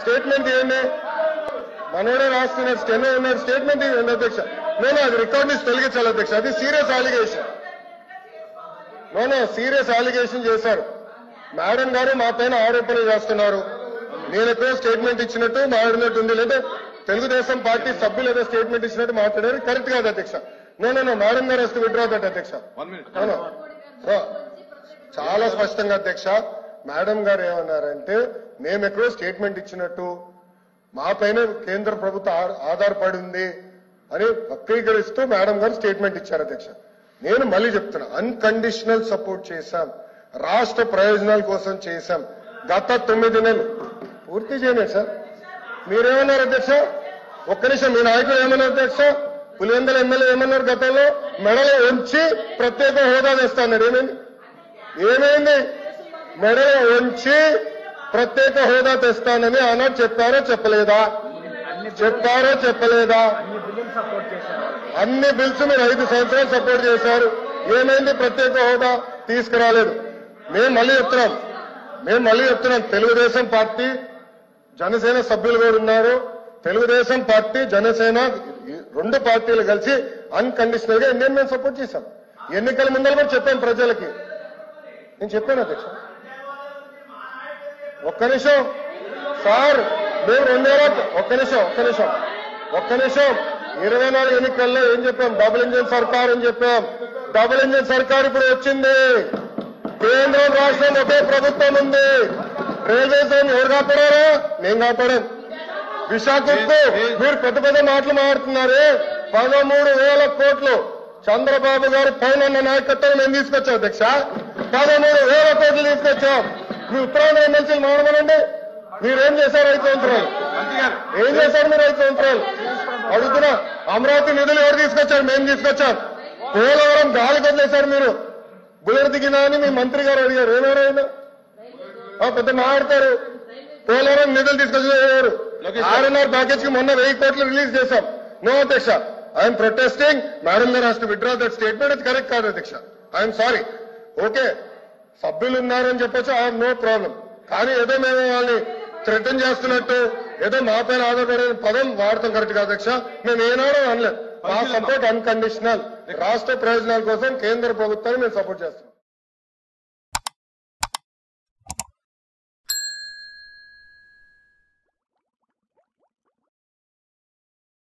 Statement ఇవ్వండి. మనోడే రాస్తున్నారు, స్టెనో ఉన్నారు, స్టేట్మెంట్ ఇవ్వండి అధ్యక్ష. నేను అది రికార్డ్ నుంచి తొలగించాలి అధ్యక్ష. అది సీరియస్ అలిగేషన్. సీరియస్ అలిగేషన్ చేశారు. మేడం గారు మా పైన ఆరోపణలు చేస్తున్నారు. నేను ఎక్కడో స్టేట్మెంట్ ఇచ్చినట్టు మాట్లాడినట్టుంది, లేదా తెలుగుదేశం పార్టీ సభ్యులు ఏదో స్టేట్మెంట్ ఇచ్చినట్టు మాట్లాడారు. కరెక్ట్ కాదు అధ్యక్ష. మేడం గారు వస్తే విత్డ్రా దట్ అధ్యక్ష. చాలా స్పష్టంగా అధ్యక్ష, మేడం గారు ఏమన్నారంటే మేము ఎక్కడో స్టేట్మెంట్ ఇచ్చినట్టు, మా పైన కేంద్ర ప్రభుత్వం ఆధారపడి ఉంది అని వక్రీకరిస్తూ మేడం గారు స్టేట్మెంట్ ఇచ్చారు అధ్యక్ష. నేను మళ్ళీ చెప్తున్నా, అన్కండిషనల్ సపోర్ట్ చేశాం, రాష్ట్ర ప్రయోజనాల కోసం చేశాం. గత 9 నెలలు పూర్తి చేయలేదు సార్. మీరేమన్నారు అధ్యక్ష? ఒక్క నిమిషం, మీ నాయకులు ఏమన్నారు అధ్యక్ష? పులివెందుల ఎమ్మెల్యే ఏమన్నారు? గతంలో మెడలో ఉంచి ప్రత్యేక హోదా తెస్తాన్నారు. ఏమైంది? మెడలో ఉంచి ప్రత్యేక హోదా తెస్తానని ఆనాడు చెప్పారో చెప్పలేదా? అన్ని బిల్స్ మీరు 5 సంవత్సరాలు సపోర్ట్ చేశారు. ఏమైంది? ప్రత్యేక హోదా తీసుకురాలేదు. మేము మళ్ళీ చెప్తున్నాం, తెలుగుదేశం పార్టీ జనసేన సభ్యులు కూడా ఉన్నారు. తెలుగుదేశం పార్టీ జనసేన 2 పార్టీలు కలిసి అన్కండిషనల్ గా ఇండియన్ మేము సపోర్ట్ చేశాం. ఎన్నికల ముందర కూడా చెప్పాను ప్రజలకి. నేను చెప్పాను అధ్యక్ష. ఒక్క నిమిషం సార్, మేము 24 ఎన్నికల్లో ఏం చెప్పాం? డబుల్ ఇంజిన్ సర్కార్ అని చెప్పాం. డబుల్ ఇంజిన్ సర్కార్ ఇప్పుడు వచ్చింది. కేంద్రం రాష్ట్రం ఒకే ప్రభుత్వం ఉంది. రైల్వే జోన్ ఎవరు కాపాడారో? మేము కాపాడాం. విశాఖకు మీరు పెద్ద మాటలు మాట్లాడుతున్నారు. 13,000 కోట్లు చంద్రబాబు గారు పైన నాయకత్వం మేము తీసుకొచ్చాం అధ్యక్ష. 13,000 కోట్లు తీసుకొచ్చాం. మీ ఉత్తరాంధ్ర ఎమ్మెల్సీలు మాట్లాడమనండి. మీరేం చేశారు 5 సంవత్సరాలు? ఏం చేశారు మీరు 5 సంవత్సరాలు? అడుగుతున్నా. అమరావతి నిధులు ఎవరు తీసుకొచ్చారు? మేము తీసుకొచ్చాం. పోలవరం గాలికి వదిలేశారు మీరు. బుల్లెట్ దిగినా అని మీ మంత్రి గారు అడిగారు. ఏమేమైనా పెద్ద మాట్లాడతారు. పోలవరం నిధులు తీసుకొచ్చారు. RNR ప్యాకేజ్ కి మొన్న 1000 కోట్లు రిలీజ్ చేశాం. నో అధ్యక్ష, ఐఎమ్ ప్రొటెస్టింగ్. మేడం గారు has to withdraw that statement. అది కరెక్ట్ కాదు అధ్యక్ష. I'm sorry. ఓకే, సభ్యులు ఉన్నారని చెప్పొచ్చు, ఐ హావ్ నో ప్రాబ్లం. కానీ ఏదో మేము వాళ్ళని థ్రెటన్ చేస్తున్నట్టు, ఏదో మా పైన ఆధారపడే పదం వాడతాం కరెక్ట్ కాదు అధ్యక్ష. మేము ఏనాడో అనలేదు. మా సపోర్ట్ అన్కండిషనల్. రాష్ట్ర ప్రయోజనాల కోసం కేంద్ర ప్రభుత్వాన్ని మేము సపోర్ట్ చేస్తాం.